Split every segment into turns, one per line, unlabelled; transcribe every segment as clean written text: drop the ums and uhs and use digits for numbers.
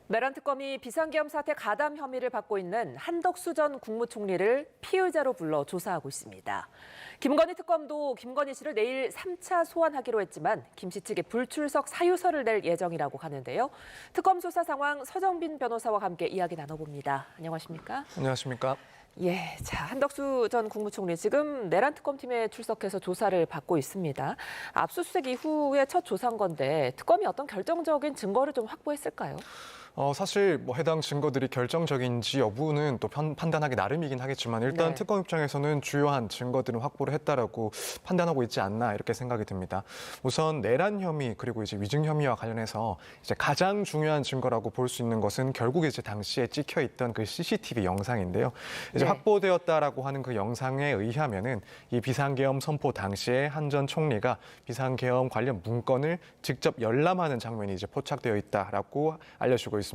내란 특검이 비상계엄 사태 가담 혐의를 받고 있는 한덕수 전 국무총리를 피의자로 불러 조사하고 있습니다. 김건희 특검도 김건희 씨를 내일 3차 소환하기로 했지만 김 씨 측에 불출석 사유서를 낼 예정이라고 하는데요. 특검 수사 상황 서정빈 변호사와 함께 이야기 나눠봅니다. 안녕하십니까?
안녕하십니까?
예, 자, 한덕수 전 국무총리 지금 내란 특검팀에 출석해서 조사를 받고 있습니다. 압수수색 이후에 첫 조사인 건데 특검이 어떤 결정적인 증거를 좀 확보했을까요?
사실 해당 증거들이 결정적인지 여부는 또 판단하기 나름이긴 하겠지만 일단
네.
특검 입장에서는 주요한 증거들은 확보를 했다라고 판단하고 있지 않나 이렇게 생각이 듭니다. 우선 내란 혐의 그리고 이제 위증 혐의와 관련해서 이제 가장 중요한 증거라고 볼 수 있는 것은 결국 이제 당시에 찍혀 있던 그 CCTV 영상인데요. 이제
네.
확보되었다라고 하는 그 영상에 의하면은 이 비상계엄 선포 당시에 한 전 총리가 비상계엄 관련 문건을 직접 열람하는 장면이 이제 포착되어 있다라고 알려지고 있습니다.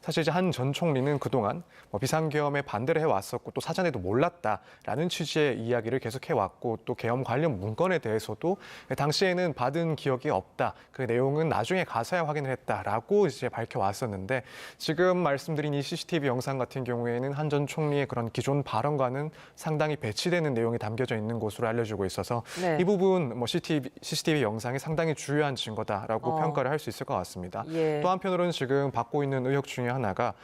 사실 이제 한 전 총리는 그동안 비상계엄에 반대를 해왔었고 또 사전에도 몰랐다라는 취지의 이야기를 계속 해왔고 또 계엄 관련 문건에 대해서도 당시에는 받은 기억이 없다. 그 내용은 나중에 가서야 확인을 했다라고 이제 밝혀왔었는데 지금 말씀드린 이 CCTV 영상 같은 경우에는 한 전 총리의 그런 기존 발언과는 상당히 배치되는 내용이 담겨져 있는 것으로 알려지고 있어서
네.
이 부분 CCTV 영상이 상당히 중요한 증거다라고 평가를 할 수 있을 것 같습니다.
예.
또 한편으로는 지금 받고 있는 의혹 중에 하나가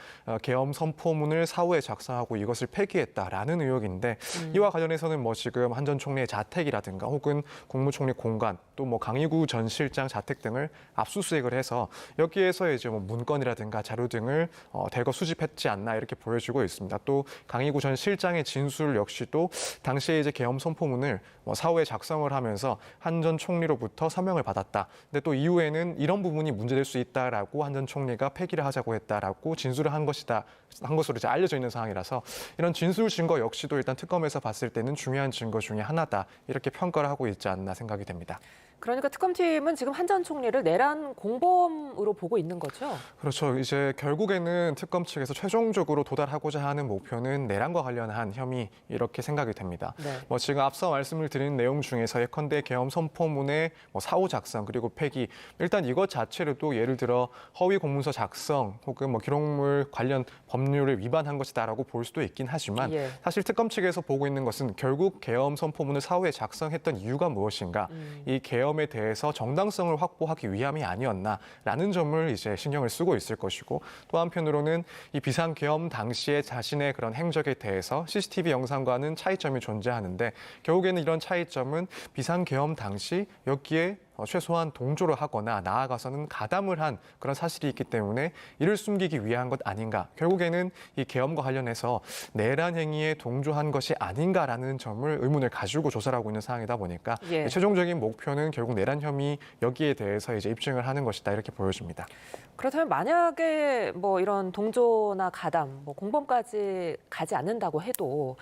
계엄 선포문을 사후에 작성하고 이것을 폐기했다라는 의혹인데 이와 관련해서는 지금 한 전 총리의 자택이라든가 혹은 국무총리 공간 또 강의구 전 실장 자택 등을 압수수색을 해서 여기에서 이제 문건이라든가 자료 등을 대거 수집했지 않나 이렇게 보여지고 있습니다. 또 강의구 전 실장의 진술 역시도 당시에 이제 계엄 선포문을 사후에 작성을 하면서 한 전 총리로부터 서명을 받았다. 근데 또 이후에는 이런 부분이 문제될 수 있다라고 한 전 총리가 폐기를 하자고 했다라고 진술을 한 것으로 이제 알려져 있는 상황이라서 이런 진술 증거 역시도 일단 특검에서 봤을 때는 중요한 증거 중에 하나다 이렇게 평가를 하고 있지 않나 생각이 됩니다.
그러니까 특검팀은 지금 한 전 총리를 내란 공범으로 보고 있는 거죠?
그렇죠. 이제 결국에는 특검 측에서 최종적으로 도달하고자 하는 목표는 내란과 관련한 혐의 이렇게 생각이 됩니다.
네.
지금 앞서 말씀을 드린 내용 중에서 예컨대 계엄 선포문의 사후 작성 그리고 폐기 일단 이것 자체로도 예를 들어 허위 공문서 작성 혹은 기록물 관련 법률을 위반한 것이다라고 볼 수도 있긴 하지만
예.
사실 특검 측에서 보고 있는 것은 결국 계엄 선포문을 사후에 작성했던 이유가 무엇인가 이 계엄에 대해서 정당성을 확보하기 위함이 아니었나라는 점을 이제 신경을 쓰고 있을 것이고 또 한편으로는 이 비상계엄 당시에 자신의 그런 행적에 대해서 CCTV 영상과는 차이점이 존재하는데 결국에는 이런 차이점은 비상계엄 당시 여기에 최소한 동조를 하거나 나아가서는 가담을 한 그런 사실이 있기 때문에 이를 숨기기 위한 것 아닌가. 결국에는 이 계엄과 관련해서 내란 행위에 동조한 것이 아닌가라는 점을 의문을 가지고 조사를 하고 있는 상황이다 보니까
예.
최종적인 목표는 결국 내란 혐의 여기에 대해서 이제 입증을 하는 것이다 이렇게 보여집니다.
그렇다면 만약에 이런 동조나 가담, 공범까지 가지 않는다고 해도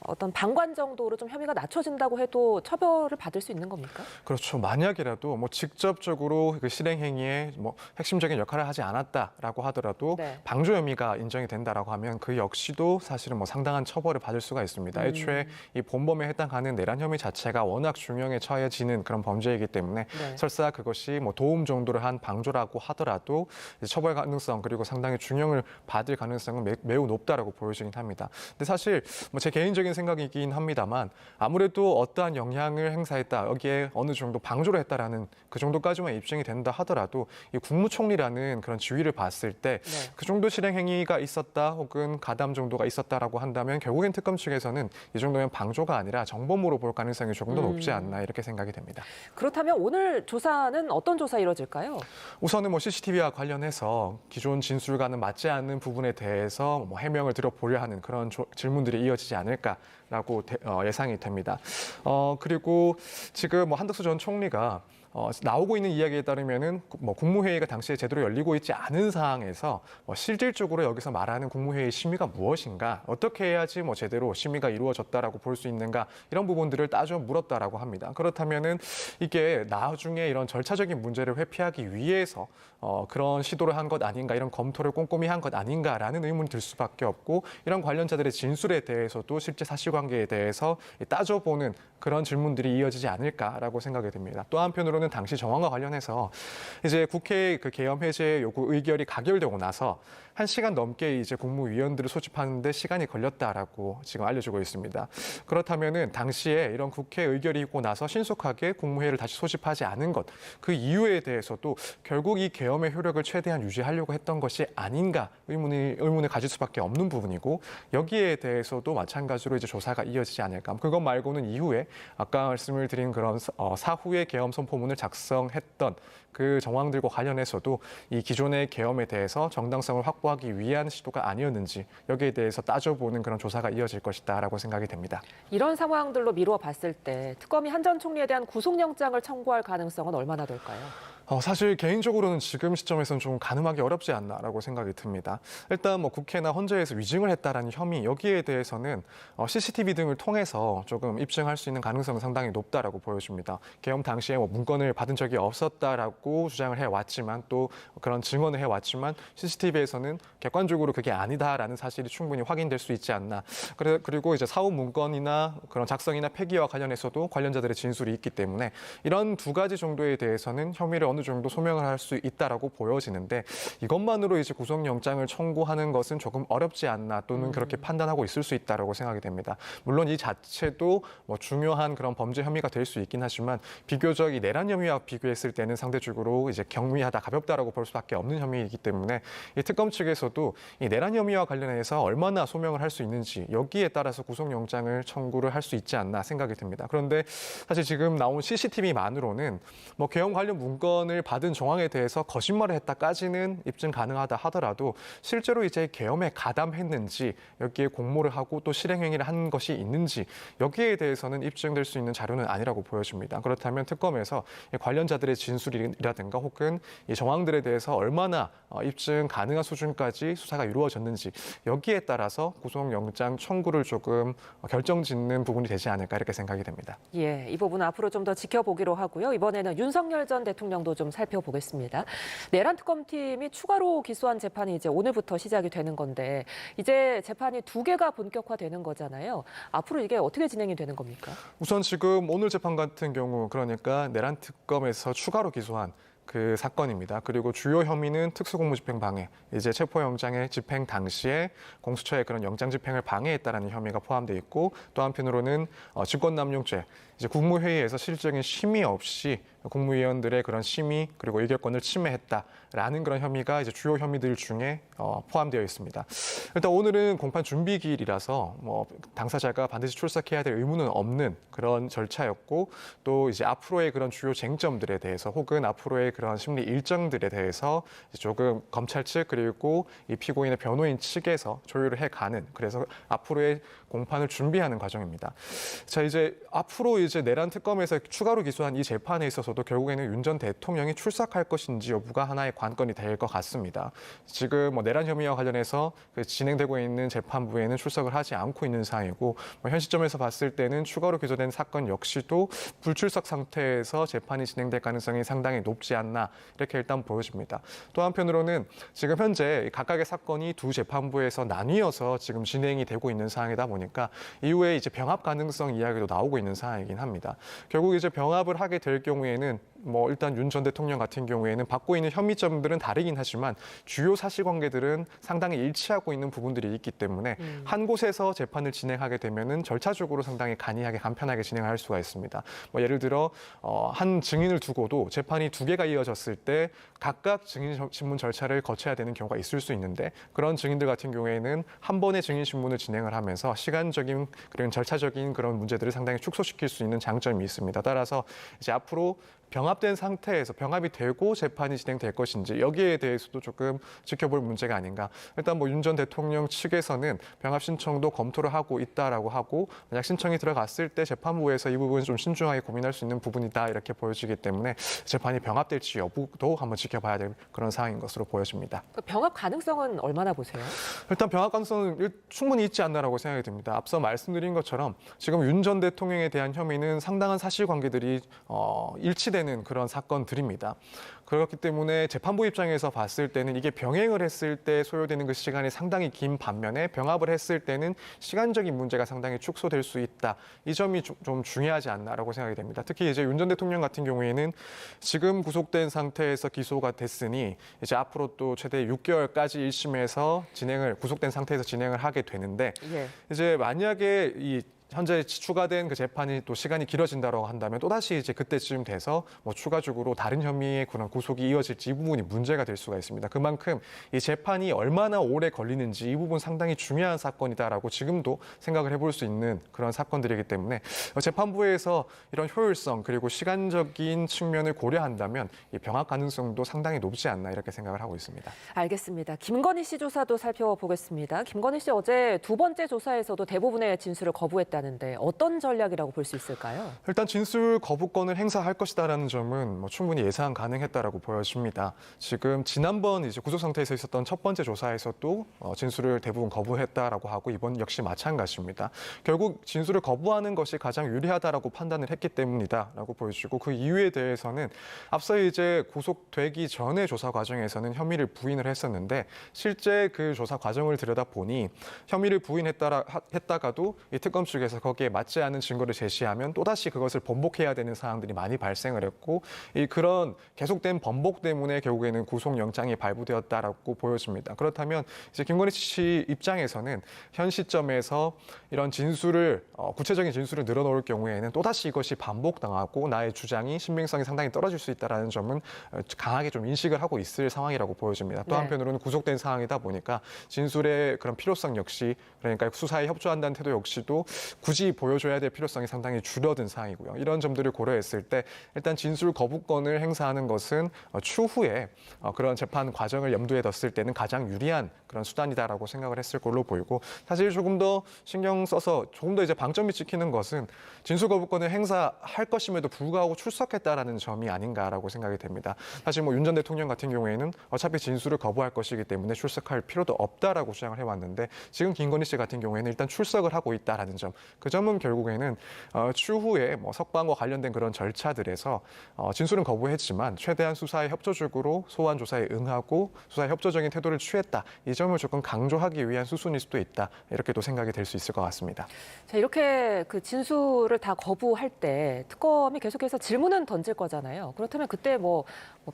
어떤 방관 정도로 좀 혐의가 낮춰진다고 해도 처벌을 받을 수 있는 겁니까?
그렇죠. 만약이라도 직접적으로 그 실행 행위에 핵심적인 역할을 하지 않았다라고 하더라도
네.
방조 혐의가 인정이 된다라고 하면 그 역시도 사실은 상당한 처벌을 받을 수가 있습니다. 애초에 이 본범에 해당하는 내란 혐의 자체가 워낙 중형에 처해지는 그런 범죄이기 때문에
네.
설사 그것이 도움 정도를 한 방조라고 하더라도 처벌 가능성 그리고 상당히 중형을 받을 가능성은 매우 높다라고 보여지긴 합니다. 근데 사실 제 개인적인 생각이긴 합니다만 아무래도 어떠한 영향을 행사했다 여기에 어느 정도 방조를 했다라는 그 정도까지만 입증이 된다 하더라도 이 국무총리라는 그런 지위를 봤을 때 그 정도 실행 행위가 있었다 혹은 가담 정도가 있었다라고 한다면 결국엔 특검 측에서는 이 정도면 방조가 아니라 정범으로 볼 가능성이 조금 더 높지 않나 이렇게 생각이 됩니다.
그렇다면 오늘 조사는 어떤 조사 이루어질까요?
우선은 CCTV와 관련해서 기존 진술과는 맞지 않는 부분에 대해서 해명을 들어보려 하는 그런 질문들이 이어지지 않을까라고 예상이 됩니다. 그리고 지금 한덕수 전 총리가 나오고 있는 이야기에 따르면은 국무회의가 당시에 제대로 열리고 있지 않은 상황에서 실질적으로 여기서 말하는 국무회의 심의가 무엇인가, 어떻게 해야지 제대로 심의가 이루어졌다라고 볼 수 있는가 이런 부분들을 따져 물었다라고 합니다. 그렇다면은 이게 나중에 이런 절차적인 문제를 회피하기 위해서 그런 시도를 한 것 아닌가, 이런 검토를 꼼꼼히 한 것 아닌가라는 의문이 들 수밖에 없고 이런 관련자들의 진술에 대해서도 실제 사실관계에 대해서 따져보는 그런 질문들이 이어지지 않을까라고 생각이 됩니다. 또 한편으로는 당시 정황과 관련해서 이제 국회 그 계엄 해제 요구 의결이 가결되고 나서 1시간 넘게 이제 국무위원들을 소집하는데 시간이 걸렸다라고 지금 알려지고 있습니다. 그렇다면은 당시에 이런 국회 의결이 있고 나서 신속하게 국무회의를 다시 소집하지 않은 것, 그 이유에 대해서도 결국 이 계엄의 효력을 최대한 유지하려고 했던 것이 아닌가 의문을 가질 수밖에 없는 부분이고, 여기에 대해서도 마찬가지로 이제 조사가 이어지지 않을까. 그것 말고는 이후에 아까 말씀을 드린 그런 사후에 계엄 선포문을 작성했던 그 정황들과 관련해서도 이 기존의 계엄에 대해서 정당성을 확보하기 위한 시도가 아니었는지 여기에 대해서 따져보는 그런 조사가 이어질 것이다라고 생각이 됩니다.
이런 상황들로 미루어 봤을 때 특검이 한 전 총리에 대한 구속영장을 청구할 가능성은 얼마나 될까요?
사실 개인적으로는 지금 시점에서는 좀 가늠하기 어렵지 않나라고 생각이 듭니다. 일단 뭐 국회나 헌재에서 위증을 했다라는 혐의, 여기에 대해서는 CCTV 등을 통해서 조금 입증할 수 있는 가능성은 상당히 높다라고 보여집니다. 계엄 당시에 뭐 문건을 받은 적이 없었다라고 주장을 해왔지만, 또 그런 증언을 해왔지만 CCTV에서는 객관적으로 그게 아니다라는 사실이 충분히 확인될 수 있지 않나. 그리고 이제 사후 문건이나 그런 작성이나 폐기와 관련해서도 관련자들의 진술이 있기 때문에 이런 두 가지 정도에 대해서는 혐의를 어느 정도 소명을 할 수 있다라고 보여지는데, 이것만으로 이제 구속영장을 청구하는 것은 조금 어렵지 않나, 또는 그렇게 판단하고 있을 수 있다라고 생각이 됩니다. 물론 이 자체도 뭐 중요한 그런 범죄 혐의가 될 수 있긴 하지만, 비교적 이 내란 혐의와 비교했을 때는 상대적으로 이제 경미하다, 가볍다라고 볼 수밖에 없는 혐의이기 때문에 이 특검 측에서도 이 내란 혐의와 관련해서 얼마나 소명을 할 수 있는지, 여기에 따라서 구속영장을 청구를 할 수 있지 않나 생각이 듭니다. 그런데 사실 지금 나온 CCTV만으로는 뭐 계엄 관련 문건을 받은 정황에 대해서 거짓말을 했다까지는 입증 가능하다 하더라도, 실제로 이제 계엄에 가담했는지, 여기에 공모를 하고 또 실행행위를 한 것이 있는지, 여기에 대해서는 입증될 수 있는 자료는 아니라고 보여집니다. 그렇다면 특검에서 관련자들의 진술이라든가 혹은 이 정황들에 대해서 얼마나 입증 가능한 수준까지 수사가 이루어졌는지, 여기에 따라서 구속영장 청구를 조금 결정짓는 부분이 되지 않을까, 이렇게 생각이 됩니다.
예, 이 부분은 앞으로 좀 더 지켜보기로 하고요. 이번에는 윤석열 전 대통령도 좀 살펴보겠습니다. 내란 특검팀이 추가로 기소한 재판이 이제 오늘부터 시작이 되는 건데, 이제 재판이 2개가 본격화되는 거잖아요. 앞으로 이게 어떻게 진행이 되는 겁니까?
우선 지금 오늘 재판 같은 경우, 그러니까 내란 특검에서 추가로 기소한 그 사건입니다. 그리고 주요 혐의는 특수공무집행 방해, 이제 체포영장의 집행 당시에 공수처의 그런 영장 집행을 방해했다라는 혐의가 포함되어 있고, 또 한편으로는 직권남용죄, 이제 국무회의에서 실질적인 심의 없이 국무위원들의 그런 심의 그리고 의결권을 침해했다라는 그런 혐의가 이제 주요 혐의들 중에 포함되어 있습니다. 일단 오늘은 공판 준비 기일이라서 뭐 당사자가 반드시 출석해야 될 의무는 없는 그런 절차였고, 또 이제 앞으로의 그런 주요 쟁점들에 대해서 혹은 앞으로의 그런 심리 일정들에 대해서 조금 검찰 측 그리고 이 피고인의 변호인 측에서 조율을 해가는, 그래서 앞으로의 공판을 준비하는 과정입니다. 자, 이제 앞으로 이제 내란 특검에서 추가로 기소한 이 재판에 있어서도 결국에는 윤 전 대통령이 출석할 것인지 여부가 하나의 관건이 될 것 같습니다. 지금 뭐 내란 혐의와 관련해서 진행되고 있는 재판부에는 출석을 하지 않고 있는 상황이고, 현 시점에서 봤을 때는 추가로 기소된 사건 역시도 불출석 상태에서 재판이 진행될 가능성이 상당히 높지 않나, 이렇게 일단 보여집니다. 또 한편으로는 지금 현재 각각의 사건이 두 재판부에서 나뉘어서 지금 진행이 되고 있는 상황이다 보니까 이후에 이제 병합 가능성 이야기도 나오고 있는 상황이긴 합니다. 결국 이제 병합을 하게 될 경우에는 뭐 일단 윤 전 대통령 같은 경우에는 받고 있는 혐의점들은 다르긴 하지만 주요 사실관계들은 상당히 일치하고 있는 부분들이 있기 때문에 한 곳에서 재판을 진행하게 되면은 절차적으로 상당히 간이하게 간편하게 진행할 수가 있습니다. 뭐 예를 들어 한 증인을 두고도 재판이 2개가 이어졌을 때 각각 증인 신문 절차를 거쳐야 되는 경우가 있을 수 있는데, 그런 증인들 같은 경우에는 한 번에 증인 신문을 진행을 하면서 시간적인 그런 절차적인 그런 문제들을 상당히 축소시킬 수 있는 장점이 있습니다. 따라서 이제 앞으로 병합된 상태에서 병합이 되고 재판이 진행될 것인지, 여기에 대해서도 조금 지켜볼 문제가 아닌가. 일단 뭐 윤 전 대통령 측에서는 병합 신청도 검토를 하고 있다라고 하고, 만약 신청이 들어갔을 때 재판부에서 이 부분을 좀 신중하게 고민할 수 있는 부분이다, 이렇게 보여지기 때문에 재판이 병합될지 여부도 한번 지켜봐야 될 그런 상황인 것으로 보여집니다.
병합 가능성은 얼마나 보세요?
일단 병합 가능성은 충분히 있지 않나라고 생각이 듭니다. 앞서 말씀드린 것처럼 지금 윤 전 대통령에 대한 혐의는 상당한 사실관계들이 일치되어 되는 그런 사건들입니다. 그렇기 때문에 재판부 입장에서 봤을 때는 이게 병행을 했을 때 소요되는 그 시간이 상당히 긴 반면에 병합을 했을 때는 시간적인 문제가 상당히 축소될 수 있다. 이 점이 좀 중요하지 않나라고 생각이 됩니다. 특히 이제 윤 전 대통령 같은 경우에는 지금 구속된 상태에서 기소가 됐으니 이제 앞으로 또 최대 6개월까지 1심에서 구속된 상태에서 진행을 하게 되는데
예.
이제 만약에 이 현재 추가된 그 재판이 또 시간이 길어진다고 한다면 또다시 이제 그때쯤 돼서 뭐 추가적으로 다른 혐의의 그런 구속이 이어질지 이 부분이 문제가 될 수가 있습니다. 그만큼 이 재판이 얼마나 오래 걸리는지 이 부분 상당히 중요한 사건이다라고 지금도 생각을 해볼 수 있는 그런 사건들이기 때문에 재판부에서 이런 효율성 그리고 시간적인 측면을 고려한다면 이 병합 가능성도 상당히 높지 않나 이렇게 생각을 하고 있습니다.
알겠습니다. 김건희 씨 조사도 살펴보겠습니다. 김건희 씨 어제 두 번째 조사에서도 대부분의 진술을 거부했다는데 어떤 전략이라고 볼 수 있을까요?
일단 진술 거부권을 행사할 것이다라는 점은 뭐 충분히 예상 가능했다라고 보여집니다. 지금 지난번 이제 구속 상태에서 있었던 첫 번째 조사에서도 진술을 대부분 거부했다라고 하고 이번 역시 마찬가지입니다. 결국 진술을 거부하는 것이 가장 유리하다라고 판단을 했기 때문이다라고 보여지고 그 이유에 대해서는 앞서 이제 구속되기 전의 조사 과정에서는 혐의를 부인을 했었는데 실제 그 조사 과정을 들여다보니 혐의를 부인했다가도 이 특검 측에서 거기에 맞지 않은 증거를 제시하면 또다시 그것을 번복해야 되는 사항들이 많이 발생을 했고 그런 계속된 번복 때문에 결국에는 구속영장이 발부되었다라고 보여집니다. 그렇다면 이제 김건희 씨 입장에서는 현 시점에서 이런 구체적인 진술을 늘어놓을 경우에는 또다시 이것이 반복당하고 나의 주장이 신빙성이 상당히 떨어질 수 있다는 점은 강하게 좀 인식을 하고 있을 상황이라고 보여집니다. 또 한편으로는 구속된 상황이다 보니까 진술의 그런 필요성 역시 그러니까 수사에 협조한다는 태도 역시도 굳이 보여줘야 될 필요성이 상당히 줄어든 상황이고요. 이런 점들을 고려했을 때 일단 진술 거부권을 행사하는 것은 추후에 그런 재판 과정을 염두에 뒀을 때는 가장 유리한 그런 수단이다라고 생각을 했을 걸로 보이고 사실 조금 더 신경 써서 조금 더 이제 방점이 찍히는 것은 진술 거부권을 행사할 것임에도 불구하고 출석했다라는 점이 아닌가라고 생각이 됩니다. 사실 뭐 윤 전 대통령 같은 경우에는 어차피 진술을 거부할 것이기 때문에 출석할 필요도 없다라고 주장을 해왔는데 지금 김건희 씨 같은 경우에는 일단 출석을 하고 있다라는 점, 그 점은 결국에는 추후에 뭐 석방과 관련된 그런 절차들에서 진술은 거부했지만 최대한 수사에 협조적으로 소환 조사에 응하고 수사에 협조적인 태도를 취했다. 이 점을 조금 강조하기 위한 수순일 수도 있다. 이렇게도 생각이 될 수 있을 것 같습니다.
자, 이렇게 그 진술을 다 거부할 때 특검이 계속해서 질문은 던질 거잖아요. 그렇다면 그때 뭐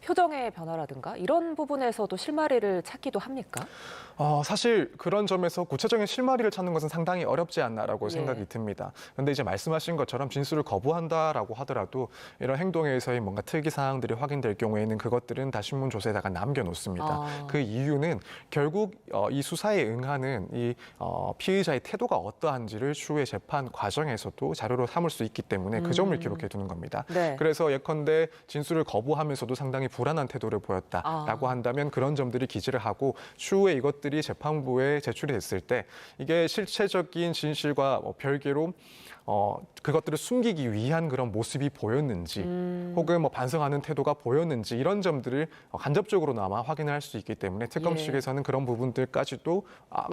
표정의 변화라든가 이런 부분에서도 실마리를 찾기도 합니까?
사실 그런 점에서 구체적인 실마리를 찾는 것은 상당히 어렵지 않나라고
예.
생각이 듭니다. 그런데 이제 말씀하신 것처럼 진술을 거부한다라고 하더라도 이런 행동에서의 뭔가 특이 사항들이 확인될 경우에는 그것들은 다 신문 조서에다가 남겨놓습니다. 그 이유는 결국 이 수사에 응하는 이 피의자의 태도가 어떠한지를 추후의 재판 과정에서도 자료로 삼을 수 있기 때문에 그 점을 기록해 두는 겁니다.
네.
그래서 예컨대 진술을 거부하면서도 상당히 불안한 태도를 보였다라고 한다면 그런 점들이 기재를 하고 추후에 이것들이 재판부에 제출이 됐을 때 이게 실체적인 진실과 별개로 그것들을 숨기기 위한 그런 모습이 보였는지 혹은 뭐 반성하는 태도가 보였는지 이런 점들을 간접적으로나마 확인할 수 있기 때문에 특검
예.
측에서는 그런 부분들까지도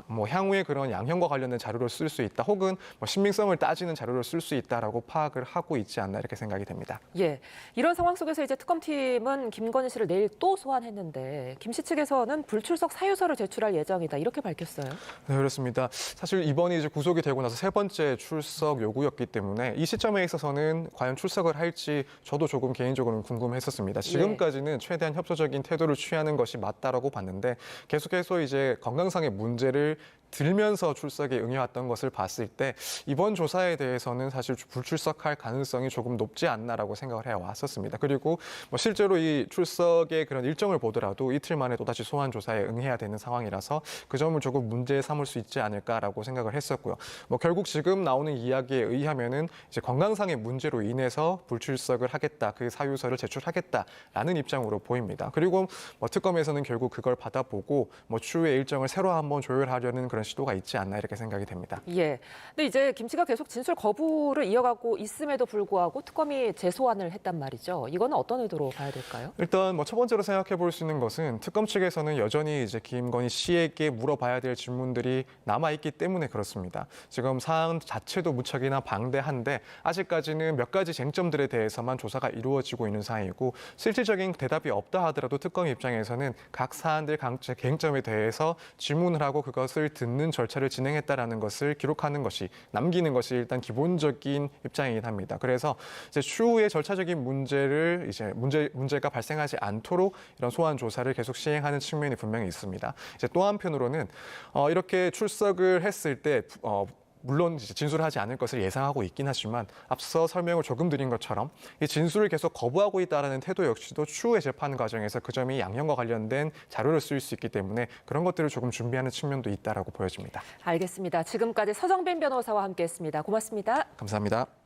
뭐 향후에 그런 양형과 관련된 자료를 쓸 수 있다 혹은 뭐 신빙성을 따지는 자료를 쓸 수 있다라고 파악을 하고 있지 않나 이렇게 생각이 됩니다.
예. 이런 상황 속에서 이제 특검팀은 김건희 씨를 내일 또 소환했는데 김 씨 측에서는 불출석 사유서를 제출할 예정이다 이렇게 밝혔어요.
네, 그렇습니다. 사실 이번이 이제 구속이 되고 나서 세 번째 출석 요구였기 때문에 이 시점에 있어서는 과연 출석을 할지 저도 조금 개인적으로는 궁금했었습니다. 지금까지는 최대한 협조적인 태도를 취하는 것이 맞다라고 봤는데 계속해서 이제 건강상의 문제를 들면서 출석에 응해왔던 것을 봤을 때 이번 조사에 대해서는 사실 불출석할 가능성이 조금 높지 않나라고 생각을 해왔었습니다. 그리고 뭐 실제로 이 출석의 그런 일정을 보더라도 이틀 만에 또다시 소환 조사에 응해야 되는 상황이라서 그 점을 조금 문제 삼을 수 있지 않을까라고 생각을 했었고요. 뭐 결국 지금 나오는 이야기에 의하면은 이제 건강상의 문제로 인해서 불출석을 하겠다, 그 사유서를 제출하겠다라는 입장으로 보입니다. 그리고 뭐 특검에서는 결국 그걸 받아보고 뭐 추후에 일정을 새로 한번 조율하려는 그런 그런 시도가 있지 않나 이렇게 생각이 됩니다.
예. 근데 이제 김 씨가 계속 진술 거부를 이어가고 있음에도 불구하고 특검이 재소환을 했단 말이죠. 이거는 어떤 의도로 봐야 될까요?
일단 첫 번째로 생각해 볼 수 있는 것은 특검 측에서는 여전히 이제 김건희 씨에게 물어봐야 될 질문들이 남아 있기 때문에 그렇습니다. 지금 사안 자체도 무척이나 방대한데 아직까지는 몇 가지 쟁점들에 대해서만 조사가 이루어지고 있는 상황이고 실질적인 대답이 없다 하더라도 특검 입장에서는 각 사안들 쟁점에 대해서 질문을 하고 그것을 듣는 절차를 진행했다라는 것을 기록하는 것이 남기는 것이 일단 기본적인 입장이긴 합니다. 그래서 이제 추후에 절차적인 문제가 발생하지 않도록 이런 소환 조사를 계속 시행하는 측면이 분명히 있습니다. 이제 또 한편으로는 이렇게 출석을 했을 때 물론 이제 진술을 하지 않을 것을 예상하고 있긴 하지만 앞서 설명을 조금 드린 것처럼 이 진술을 계속 거부하고 있다는 태도 역시도 추후의 재판 과정에서 그 점이 양형과 관련된 자료를 쓰일 수 있기 때문에 그런 것들을 조금 준비하는 측면도 있다라고 보여집니다.
알겠습니다. 지금까지 서정빈 변호사와 함께했습니다. 고맙습니다.
감사합니다.